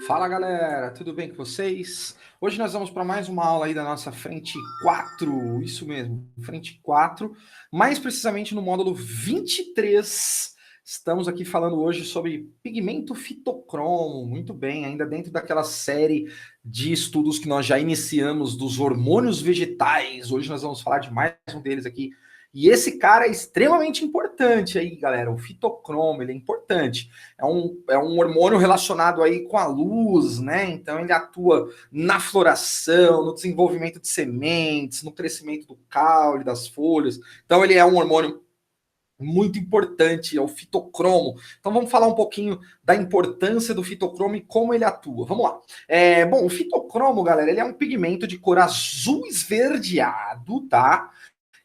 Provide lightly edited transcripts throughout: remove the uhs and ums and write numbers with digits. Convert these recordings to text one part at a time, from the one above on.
Fala galera, tudo bem com vocês? Hoje nós vamos para mais uma aula aí da nossa frente 4, isso mesmo, frente 4, mais precisamente no módulo 23. Estamos aqui falando hoje sobre pigmento fitocromo, muito bem, ainda dentro daquela série de estudos que nós já iniciamos dos hormônios vegetais. Hoje nós vamos falar de mais um deles aqui. E esse cara é extremamente importante aí, galera. O fitocromo, ele é importante. É um hormônio relacionado aí com a luz, né? Então ele atua na floração, no desenvolvimento de sementes, no crescimento do caule, das folhas. Então ele é um hormônio muito importante, é o fitocromo. Então vamos falar um pouquinho da importância do fitocromo e como ele atua. Vamos lá. Bom, o fitocromo, galera, ele é um pigmento de cor azul esverdeado, tá?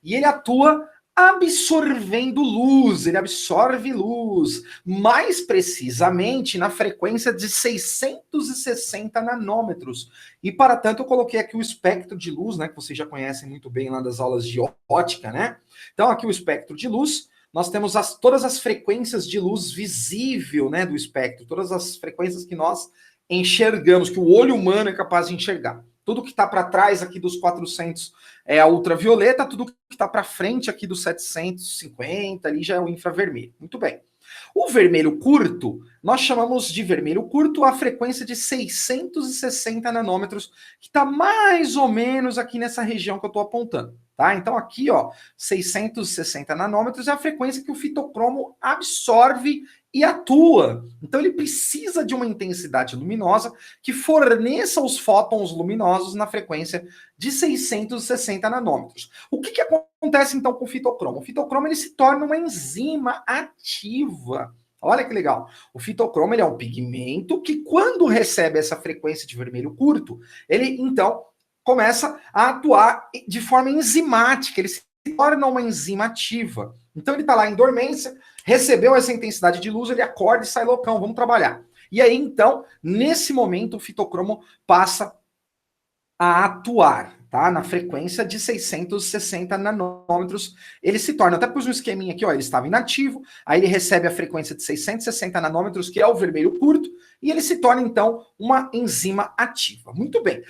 E ele atua absorvendo luz, ele absorve luz, mais precisamente na frequência de 660 nanômetros. E para tanto eu coloquei aqui o espectro de luz, né, que vocês já conhecem muito bem lá das aulas de ótica, né? Então aqui o espectro de luz, nós temos todas as frequências de luz visível, né, do espectro, todas as frequências que nós enxergamos, que o olho humano é capaz de enxergar. Tudo que está para trás aqui dos 400 é a ultravioleta, tudo que está para frente aqui dos 750 ali já é o infravermelho. Muito bem. O vermelho curto, nós chamamos de vermelho curto a frequência de 660 nanômetros, que está mais ou menos aqui nessa região que eu estou apontando. Tá? Então aqui, ó, 660 nanômetros é a frequência que o fitocromo absorve e atua. Então ele precisa de uma intensidade luminosa que forneça os fótons luminosos na frequência de 660 nanômetros. O que acontece então com o fitocromo? O fitocromo ele se torna uma enzima ativa. Olha que legal. O fitocromo ele é um pigmento que, quando recebe essa frequência de vermelho curto, ele então começa a atuar de forma enzimática, ele se torna uma enzima ativa. Então ele está lá em dormência, recebeu essa intensidade de luz, ele acorda e sai loucão, vamos trabalhar. E aí, então, nesse momento, o fitocromo passa a atuar, tá? Na frequência de 660 nanômetros, ele se torna, até pus um esqueminha aqui, ó, ele estava inativo, aí ele recebe a frequência de 660 nanômetros, que é o vermelho curto, e ele se torna, então, uma enzima ativa. Muito bem.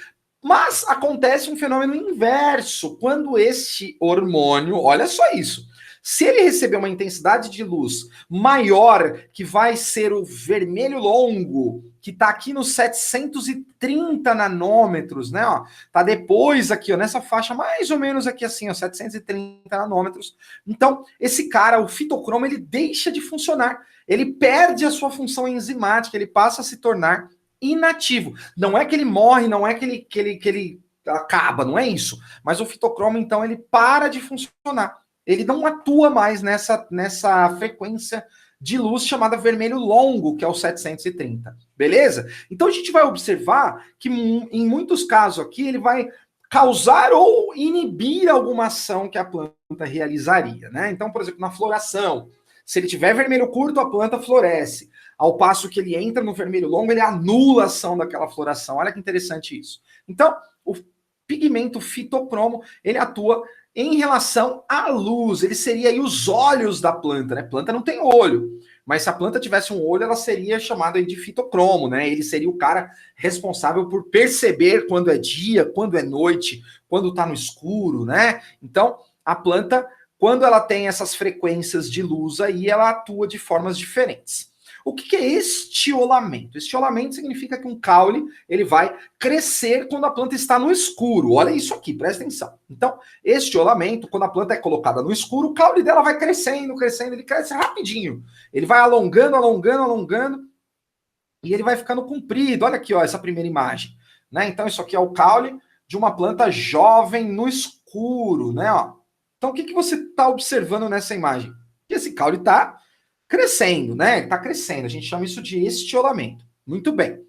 Mas acontece um fenômeno inverso, quando este hormônio, olha só isso, se ele receber uma intensidade de luz maior, que vai ser o vermelho longo, que está aqui nos 730 nanômetros, né? Ó, tá depois aqui, ó, nessa faixa mais ou menos aqui assim, ó, 730 nanômetros. Então, esse cara, o fitocromo, ele deixa de funcionar. Ele perde a sua função enzimática, ele passa a se tornar inativo. Não é que ele morre, não é que ele acaba, não é isso. Mas o fitocromo, então, ele para de funcionar. Ele não atua mais nessa frequência de luz chamada vermelho longo, que é o 730. Beleza? Então a gente vai observar que em muitos casos aqui ele vai causar ou inibir alguma ação que a planta realizaria, né? Então, por exemplo, na floração, se ele tiver vermelho curto, a planta floresce. Ao passo que ele entra no vermelho longo, ele anula a ação daquela floração. Olha que interessante isso. Então, o pigmento fitocromo, ele atua em relação à luz. Ele seria aí os olhos da planta, né? A planta não tem olho, mas se a planta tivesse um olho, ela seria chamada de fitocromo, né? Ele seria o cara responsável por perceber quando é dia, quando é noite, quando está no escuro, né? Então, a planta, quando ela tem essas frequências de luz aí, ela atua de formas diferentes. O que é estiolamento? Estiolamento significa que um caule ele vai crescer quando a planta está no escuro. Olha isso aqui, presta atenção. Então, estiolamento, quando a planta é colocada no escuro, o caule dela vai crescendo, crescendo, ele cresce rapidinho. Ele vai alongando, alongando, alongando, e ele vai ficando comprido. Olha aqui, ó, essa primeira imagem. Né? Então, isso aqui é o caule de uma planta jovem no escuro, né? Ó. Então, o que você está observando nessa imagem? Que esse caule está crescendo, né? Está crescendo. A gente chama isso de estiolamento. Muito bem.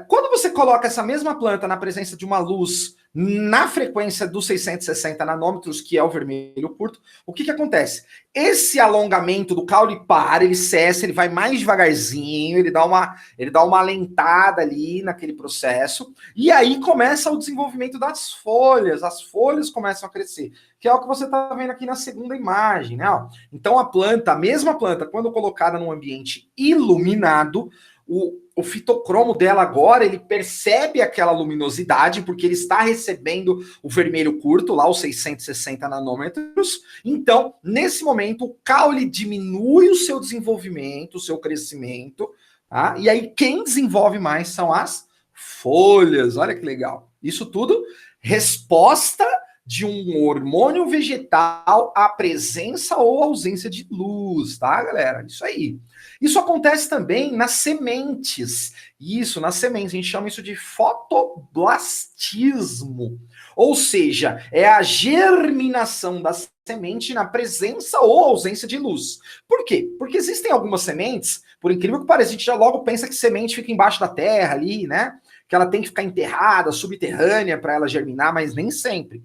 Quando você coloca essa mesma planta na presença de uma luz na frequência dos 660 nanômetros, que é o vermelho curto, o que acontece? Esse alongamento do caule para, ele cessa, ele vai mais devagarzinho, ele dá uma alentada ali naquele processo, e aí começa o desenvolvimento das folhas, as folhas começam a crescer, que é o que você está vendo aqui na segunda imagem, né? Então a mesma planta, quando colocada num ambiente iluminado, o fitocromo dela agora, ele percebe aquela luminosidade, porque ele está recebendo o vermelho curto, lá os 660 nanômetros. Então, nesse momento, o caule diminui o seu desenvolvimento, o seu crescimento, tá? E aí quem desenvolve mais são as folhas. Olha que legal. Isso tudo, resposta de um hormônio vegetal à presença ou ausência de luz, tá, galera? Isso aí. Isso acontece também nas sementes. Isso, nas sementes. A gente chama isso de fotoblastismo. Ou seja, é a germinação da semente na presença ou ausência de luz. Por quê? Porque existem algumas sementes, por incrível que pareça, a gente já logo pensa que semente fica embaixo da terra ali, né? Que ela tem que ficar enterrada, subterrânea para ela germinar, mas nem sempre.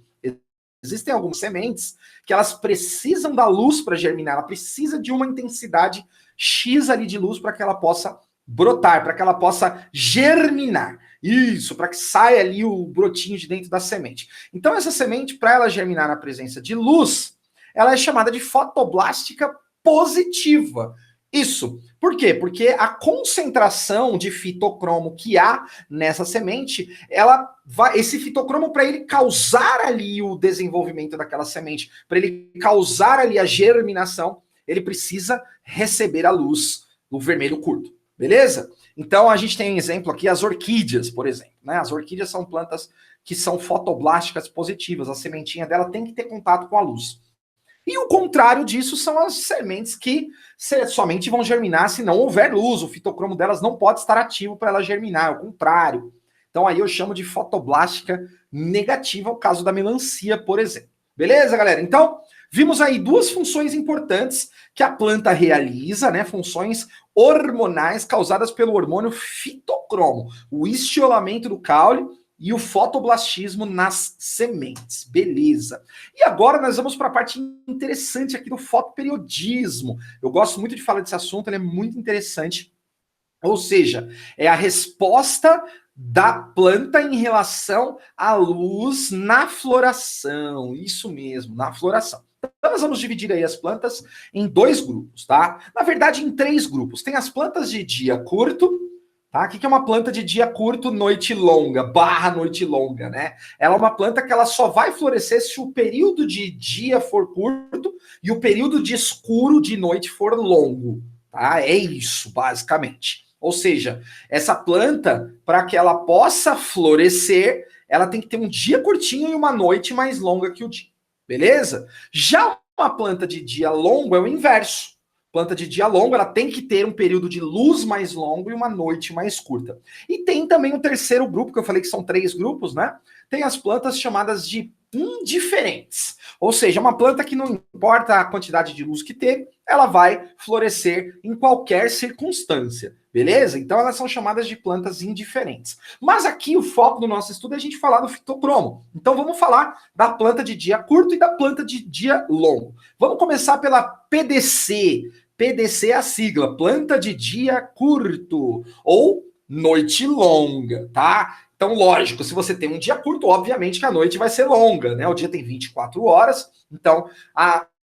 Existem algumas sementes que elas precisam da luz para germinar, ela precisa de uma intensidade X ali de luz para que ela possa brotar, para que ela possa germinar. Isso, para que saia ali o brotinho de dentro da semente. Então essa semente, para ela germinar na presença de luz, ela é chamada de fotoblástica positiva. Isso. Por quê? Porque a concentração de fitocromo que há nessa semente, ela vai, esse fitocromo, para ele causar ali o desenvolvimento daquela semente, para ele causar ali a germinação, ele precisa receber a luz do vermelho curto. Beleza? Então a gente tem um exemplo aqui, as orquídeas, por exemplo. Né? As orquídeas são plantas que são fotoblásticas positivas. A sementinha dela tem que ter contato com a luz. E o contrário disso são as sementes que somente vão germinar se não houver luz. O fitocromo delas não pode estar ativo para ela germinar, é o contrário. Então aí eu chamo de fotoblástica negativa, o caso da melancia, por exemplo. Beleza, galera? Então, vimos aí duas funções importantes que a planta realiza, né? Funções hormonais causadas pelo hormônio fitocromo, o estiolamento do caule e o fotoblastismo nas sementes. Beleza. E agora nós vamos para a parte interessante aqui do fotoperiodismo. Eu gosto muito de falar desse assunto, ele é muito interessante. Ou seja, é a resposta da planta em relação à luz na floração. Isso mesmo, na floração. Então nós vamos dividir aí as plantas em dois grupos, tá? Na verdade, em três grupos. Tem as plantas de dia curto, tá? O que é uma planta de dia curto, noite longa, barra noite longa, né? Ela é uma planta que ela só vai florescer se o período de dia for curto e o período de escuro de noite for longo, tá? É isso, basicamente. Ou seja, essa planta, para que ela possa florescer, ela tem que ter um dia curtinho e uma noite mais longa que o dia, beleza? Já uma planta de dia longo é o inverso. Planta de dia longo, ela tem que ter um período de luz mais longo e uma noite mais curta. E tem também um terceiro grupo, que eu falei que são três grupos, né? Tem as plantas chamadas de indiferentes. Ou seja, uma planta que não importa a quantidade de luz que teve, ela vai florescer em qualquer circunstância. Beleza? Então elas são chamadas de plantas indiferentes. Mas aqui o foco do nosso estudo é a gente falar do fitocromo. Então vamos falar da planta de dia curto e da planta de dia longo. Vamos começar pela PDC. PDC é a sigla, planta de dia curto ou noite longa, tá? Então, lógico, se você tem um dia curto, obviamente que a noite vai ser longa, né? O dia tem 24 horas, então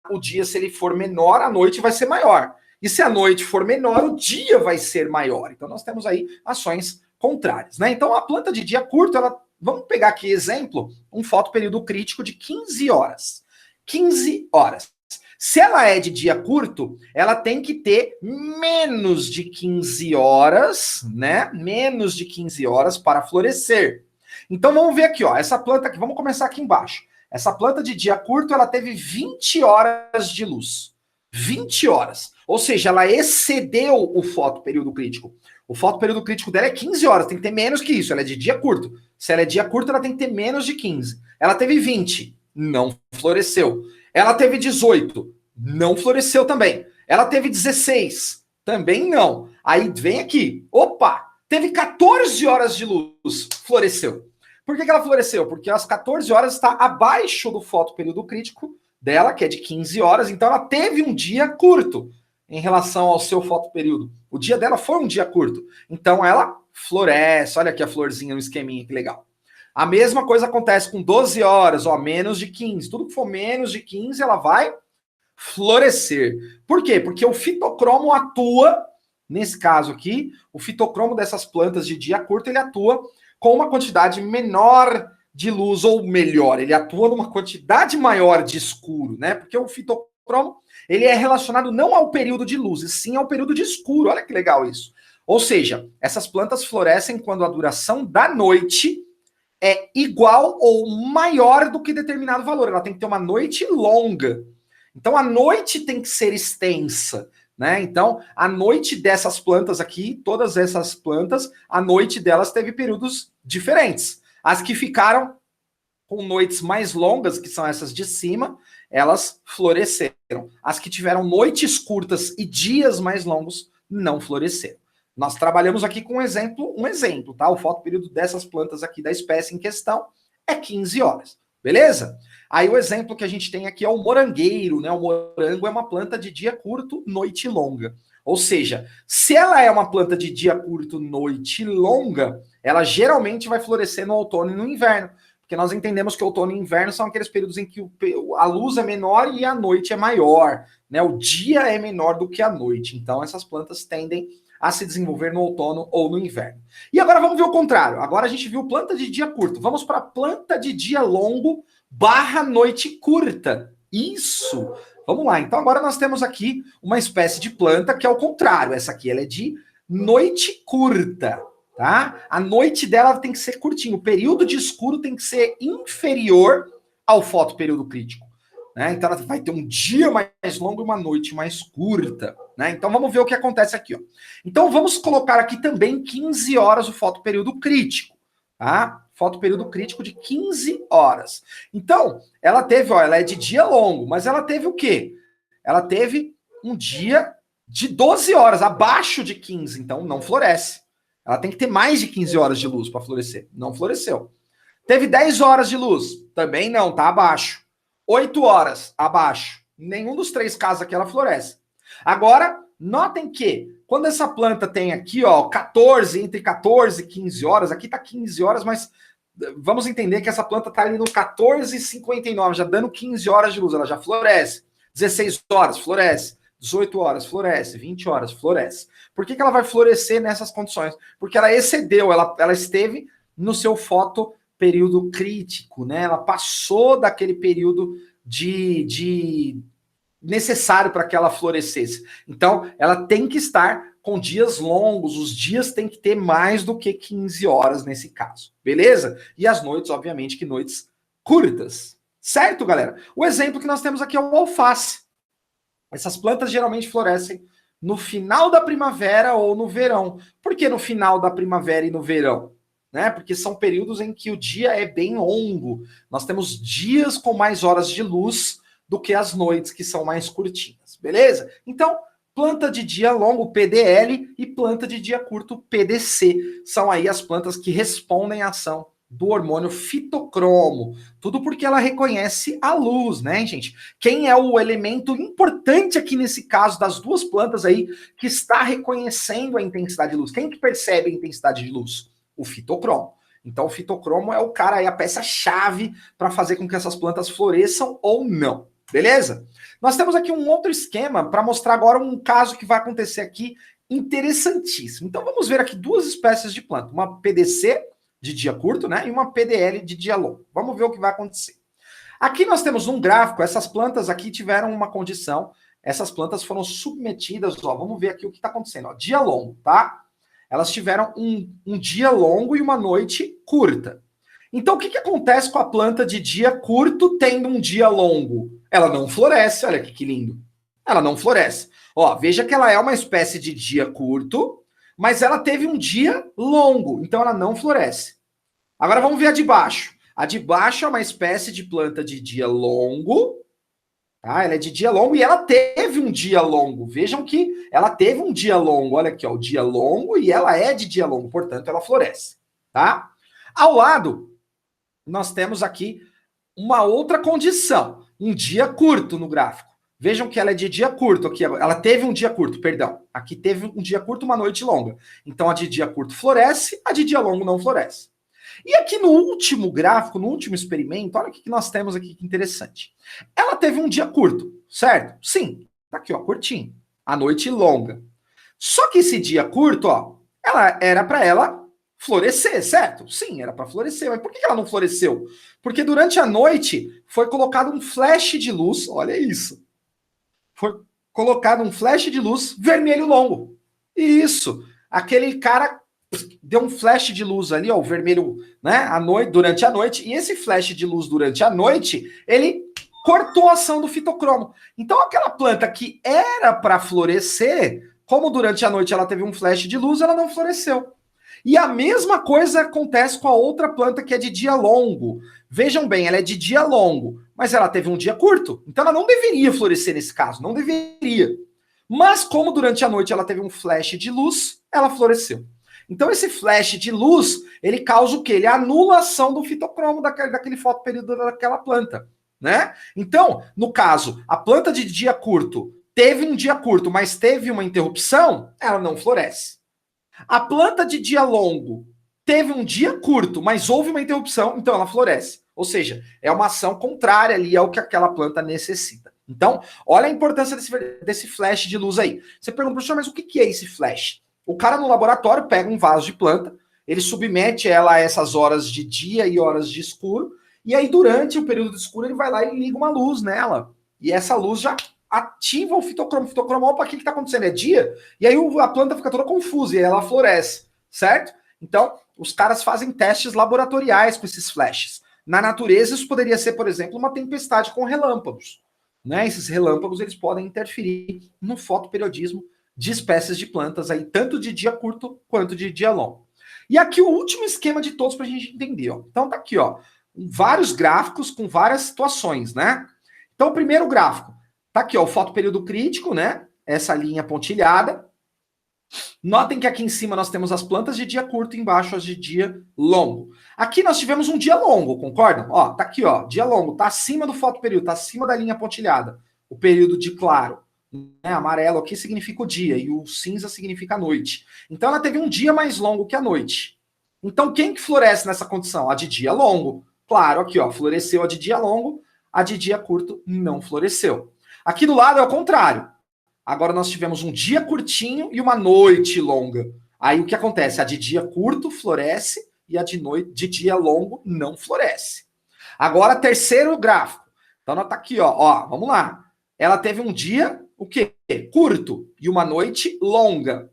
o dia, se ele for menor, a noite vai ser maior. E se a noite for menor, o dia vai ser maior. Então, nós temos aí ações contrárias, né? Então, a planta de dia curto, vamos pegar aqui exemplo, um fotoperíodo crítico de 15 horas. 15 horas. Se ela é de dia curto, ela tem que ter menos de 15 horas, né? Menos de 15 horas para florescer. Então vamos ver aqui, ó, essa planta aqui, vamos começar aqui embaixo. Essa planta de dia curto, ela teve 20 horas de luz. 20 horas. Ou seja, ela excedeu o fotoperíodo crítico. O fotoperíodo crítico dela é 15 horas, tem que ter menos que isso, ela é de dia curto. Se ela é dia curto, ela tem que ter menos de 15. Ela teve 20, não floresceu. Ela teve 18, não floresceu também. Ela teve 16, também não. Aí vem aqui, opa, teve 14 horas de luz, floresceu. Por que ela floresceu? Porque às 14 horas está abaixo do fotoperíodo crítico dela, que é de 15 horas, então ela teve um dia curto em relação ao seu fotoperíodo. O dia dela foi um dia curto, então ela floresce. Olha aqui a florzinha no esqueminha, que legal. A mesma coisa acontece com 12 horas, ó, menos de 15. Tudo que for menos de 15, ela vai florescer. Por quê? Porque o fitocromo atua Nesse caso aqui, o fitocromo dessas plantas de dia curto, ele atua com uma quantidade menor de luz, ou melhor, ele atua numa quantidade maior de escuro, né? Porque o fitocromo, ele é relacionado não ao período de luz, e sim ao período de escuro. Olha que legal isso. Ou seja, essas plantas florescem quando a duração da noite é igual ou maior do que determinado valor. Ela tem que ter uma noite longa. Então, a noite tem que ser extensa, né? Então, a noite dessas plantas aqui, todas essas plantas, a noite delas teve períodos diferentes. As que ficaram com noites mais longas, que são essas de cima, elas floresceram. As que tiveram noites curtas e dias mais longos, não floresceram. Nós trabalhamos aqui com um exemplo, tá? O fotoperíodo dessas plantas aqui da espécie em questão é 15 horas, beleza? Aí o exemplo que a gente tem aqui é o morangueiro, né? O morango é uma planta de dia curto, noite longa. Ou seja, se ela é uma planta de dia curto, noite longa, ela geralmente vai florescer no outono e no inverno. Porque nós entendemos que outono e inverno são aqueles períodos em que a luz é menor e a noite é maior, né? O dia é menor do que a noite. Então, essas plantas tendem a se desenvolver no outono ou no inverno. E agora vamos ver o contrário. Agora a gente viu planta de dia curto. Vamos para planta de dia longo barra noite curta. Isso! Vamos lá. Então agora nós temos aqui uma espécie de planta que é o contrário. Essa aqui ela é de noite curta, tá? A noite dela tem que ser curtinha. O período de escuro tem que ser inferior ao fotoperíodo crítico. Né? Então ela vai ter um dia mais longo e uma noite mais curta. Né? Então vamos ver o que acontece aqui. Ó. Então vamos colocar aqui também 15 horas o fotoperíodo crítico. Tá? Fotoperíodo crítico de 15 horas. Então, ela teve, ó, ela é de dia longo, mas ela teve o quê? Ela teve um dia de 12 horas, abaixo de 15, então não floresce. Ela tem que ter mais de 15 horas de luz para florescer. Não floresceu. Teve 10 horas de luz, também não, tá abaixo. 8 horas, abaixo. Nenhum dos três casos aqui ela floresce. Agora, notem que quando essa planta tem aqui, ó, 14, entre 14 e 15 horas, aqui tá 15 horas, mas vamos entender que essa planta tá ali no 14h59, já dando 15 horas de luz, ela já floresce. 16 horas, floresce. 18 horas, floresce. 20 horas, floresce. Por que ela vai florescer nessas condições? Porque ela excedeu, ela esteve no seu fotoperíodo crítico, né? Ela passou daquele período de necessário para que ela florescesse. Então, ela tem que estar com dias longos, os dias têm que ter mais do que 15 horas nesse caso, beleza? E as noites, obviamente, que noites curtas, certo, galera? O exemplo que nós temos aqui é o alface. Essas plantas geralmente florescem no final da primavera ou no verão. Por que no final da primavera e no verão? Né? Porque são períodos em que o dia é bem longo. Nós temos dias com mais horas de luz do que as noites, que são mais curtinhas, beleza? Então, planta de dia longo, PDL, e planta de dia curto, PDC. São aí as plantas que respondem à ação do hormônio fitocromo. Tudo porque ela reconhece a luz, né, gente? Quem é o elemento importante aqui nesse caso das duas plantas aí que está reconhecendo a intensidade de luz? Quem que percebe a intensidade de luz? O fitocromo. Então, o fitocromo é o cara aí, a peça-chave para fazer com que essas plantas floresçam ou não. Beleza? Nós temos aqui um outro esquema para mostrar agora um caso que vai acontecer aqui interessantíssimo. Então vamos ver aqui duas espécies de planta, uma PDC de dia curto, né, e uma PDL de dia longo. Vamos ver o que vai acontecer. Aqui nós temos um gráfico, essas plantas aqui tiveram uma condição, essas plantas foram submetidas, ó, vamos ver aqui o que está acontecendo, ó, dia longo, tá? Elas tiveram um dia longo e uma noite curta. Então, o que acontece com a planta de dia curto tendo um dia longo? Ela não floresce, olha que lindo. Ela não floresce. Ó, veja que ela é uma espécie de dia curto, mas ela teve um dia longo, então ela não floresce. Agora vamos ver a de baixo. A de baixo é uma espécie de planta de dia longo, tá? Ela é de dia longo e ela teve um dia longo. Vejam que ela teve um dia longo. Olha aqui, ó, o dia longo e ela é de dia longo, portanto ela floresce, tá? Ao lado, nós temos aqui uma outra condição, um dia curto no gráfico. Vejam que ela é de dia curto aqui, ela teve um dia curto, perdão. Aqui teve um dia curto, uma noite longa. Então a de dia curto floresce, a de dia longo não floresce. E aqui no último gráfico, no último experimento, olha o que nós temos aqui que interessante. Ela teve um dia curto, certo? Sim, tá aqui, ó, curtinho. A noite longa. Só que esse dia curto, ó, era para ela florescer, certo? Sim, era para florescer. Mas por que ela não floresceu? Porque durante a noite foi colocado um flash de luz, olha isso. Foi colocado um flash de luz vermelho longo. Isso. Aquele cara deu um flash de luz ali, ó, o vermelho, né, à noite, durante a noite, e esse flash de luz durante a noite, ele cortou a ação do fitocromo. Então aquela planta que era para florescer, como durante a noite ela teve um flash de luz, ela não floresceu. E a mesma coisa acontece com a outra planta que é de dia longo. Vejam bem, ela é de dia longo, mas ela teve um dia curto. Então ela não deveria florescer nesse caso, não deveria. Mas como durante a noite ela teve um flash de luz, ela floresceu. Então esse flash de luz, ele causa o quê? Ele anula a ação do fitocromo daquele fotoperíodo daquela planta, né? Então, no caso, a planta de dia curto teve um dia curto, mas teve uma interrupção, ela não floresce. A planta de dia longo teve um dia curto, mas houve uma interrupção, então ela floresce. Ou seja, é uma ação contrária ali ao que aquela planta necessita. Então, olha a importância desse flash de luz aí. Você pergunta, professor, mas o que é esse flash? O cara no laboratório pega um vaso de planta, ele submete ela a essas horas de dia e horas de escuro, e aí durante o período de escuro ele vai lá e liga uma luz nela. E essa luz já ativa o fitocromo. O fitocromo, opa, o que está acontecendo? É dia? E aí a planta fica toda confusa e ela floresce, certo? Então, os caras fazem testes laboratoriais com esses flashes. Na natureza, isso poderia ser, por exemplo, uma tempestade com relâmpagos. Né? Esses relâmpagos eles podem interferir no fotoperiodismo de espécies de plantas, aí, tanto de dia curto quanto de dia longo. E aqui o último esquema de todos para a gente entender. Ó. Então tá aqui, ó, vários gráficos com várias situações, né? Então o primeiro gráfico, tá aqui, ó, o fotoperíodo crítico, né? Essa linha pontilhada. Notem que aqui em cima nós temos as plantas de dia curto e embaixo as de dia longo. Aqui nós tivemos um dia longo, concordam? Ó, tá aqui, ó, dia longo, tá acima do fotoperíodo, tá acima da linha pontilhada. O período de claro, né? Amarelo aqui significa o dia e o cinza significa a noite. Então ela teve um dia mais longo que a noite. Então quem que floresce nessa condição? A de dia longo. Claro, aqui, ó, floresceu a de dia longo, a de dia curto não floresceu. Aqui do lado é o contrário. Agora nós tivemos um dia curtinho e uma noite longa. Aí o que acontece? A de dia curto floresce e a de noite, de dia longo não floresce. Agora, terceiro gráfico. Então, ela tá aqui, ó, vamos lá. Ela teve um dia, o quê? Curto e uma noite longa.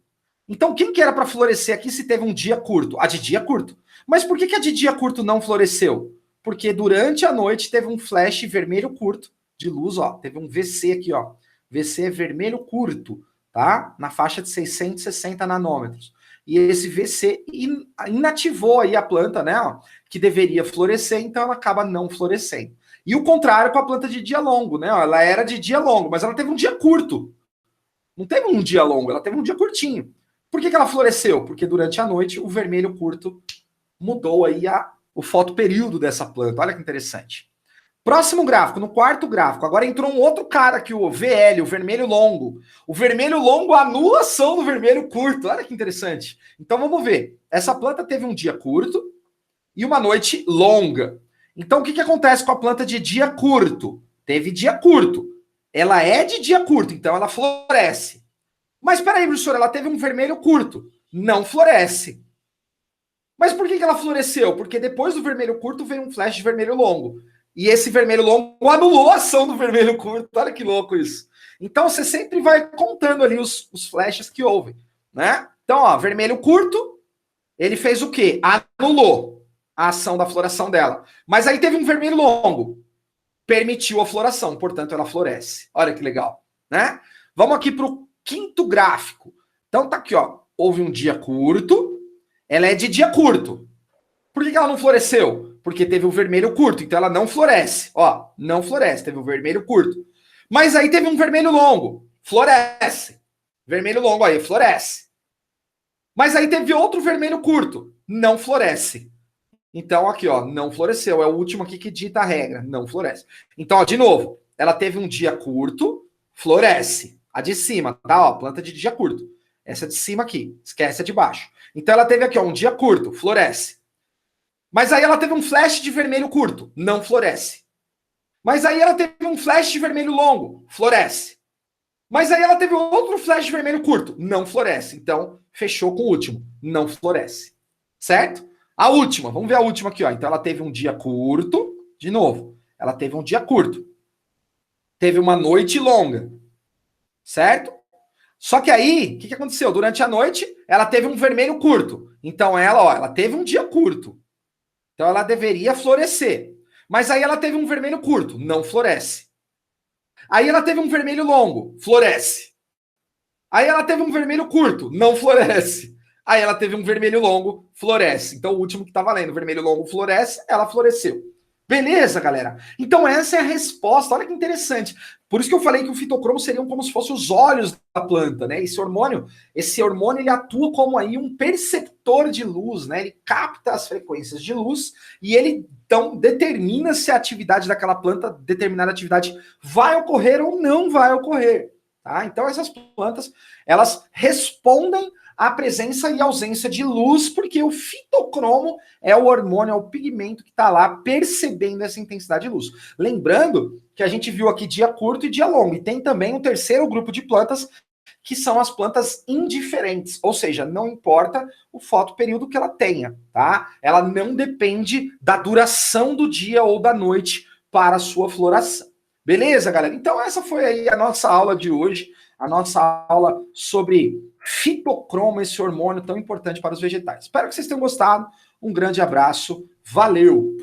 Então, quem que era para florescer aqui se teve um dia curto? A de dia curto. Mas por que a de dia curto não floresceu? Porque durante a noite teve um flash vermelho curto de luz, ó. Teve um VC aqui, ó. VC é vermelho curto, tá? Na faixa de 660 nanômetros. E esse VC inativou aí a planta, né? Ó, que deveria florescer, então ela acaba não florescendo. E o contrário com a planta de dia longo, né? Ó, ela era de dia longo, mas ela teve um dia curto. Não teve um dia longo, ela teve um dia curtinho. Por que ela floresceu? Porque durante a noite o vermelho curto mudou aí o fotoperíodo dessa planta. Olha que interessante. Próximo gráfico, no quarto gráfico, agora entrou um outro cara aqui, o VL, o vermelho longo. O vermelho longo anula a ação do vermelho curto. Olha que interessante. Então vamos ver. Essa planta teve um dia curto e uma noite longa. Então o que acontece com a planta de dia curto? Teve dia curto. Ela é de dia curto, então ela floresce. Mas peraí, professor, ela teve um vermelho curto. Não floresce. Mas por que ela floresceu? Porque depois do vermelho curto veio um flash de vermelho longo. E esse vermelho longo anulou a ação do vermelho curto. Olha que louco isso. Então você sempre vai contando ali os flashes que houve, né? Então, ó, vermelho curto, ele fez o quê? Anulou a ação da floração dela. Mas aí teve um vermelho longo, permitiu a floração, portanto ela floresce. Olha que legal, né? Vamos aqui para o quinto gráfico. Então tá aqui, ó, houve um dia curto, ela é de dia curto. Por que ela não floresceu? Porque teve o vermelho curto, então ela não floresce. Ó, não floresce, teve o vermelho curto. Mas aí teve um vermelho longo, floresce. Vermelho longo aí, floresce. Mas aí teve outro vermelho curto, não floresce. Então aqui, ó, não floresceu. É o último aqui que dita a regra, não floresce. Então, ó, de novo, ela teve um dia curto, floresce. A de cima, tá? Ó, planta de dia curto. Essa de cima aqui, esquece a de baixo. Então ela teve aqui, ó, um dia curto, floresce. Mas aí ela teve um flash de vermelho curto, não floresce. Mas aí ela teve um flash de vermelho longo, floresce. Mas aí ela teve outro flash vermelho curto, não floresce. Então, fechou com o último, não floresce. Certo? A última, vamos ver a última aqui, ó. Então ela teve um dia curto, de novo. Ela teve um dia curto. Teve uma noite longa. Certo? Só que aí, o que aconteceu? Durante a noite, ela teve um vermelho curto. Então ela teve um dia curto. Então ela deveria florescer. Mas aí ela teve um vermelho curto, não floresce. Aí ela teve um vermelho longo, floresce. Aí ela teve um vermelho curto, não floresce. Aí ela teve um vermelho longo, floresce. Então o último que tá valendo, vermelho longo floresce, ela floresceu. Beleza, galera? Então essa é a resposta. Olha que interessante. Por isso que eu falei que o fitocromo seriam como se fossem os olhos da planta, né? Esse hormônio ele atua como aí um perceptor de luz, né? Ele capta as frequências de luz e ele então determina se a atividade daquela planta, determinada atividade, vai ocorrer ou não vai ocorrer. Tá? Então essas plantas, elas respondem à presença e ausência de luz, porque o fitocromo é o hormônio, é o pigmento que está lá percebendo essa intensidade de luz. Lembrando que a gente viu aqui dia curto e dia longo, e tem também um terceiro grupo de plantas, que são as plantas indiferentes, ou seja, não importa o fotoperíodo que ela tenha, tá? Ela não depende da duração do dia ou da noite para a sua floração. Beleza, galera? Então essa foi aí a nossa aula de hoje, a nossa aula sobre fitocromo, esse hormônio tão importante para os vegetais. Espero que vocês tenham gostado. Um grande abraço. Valeu!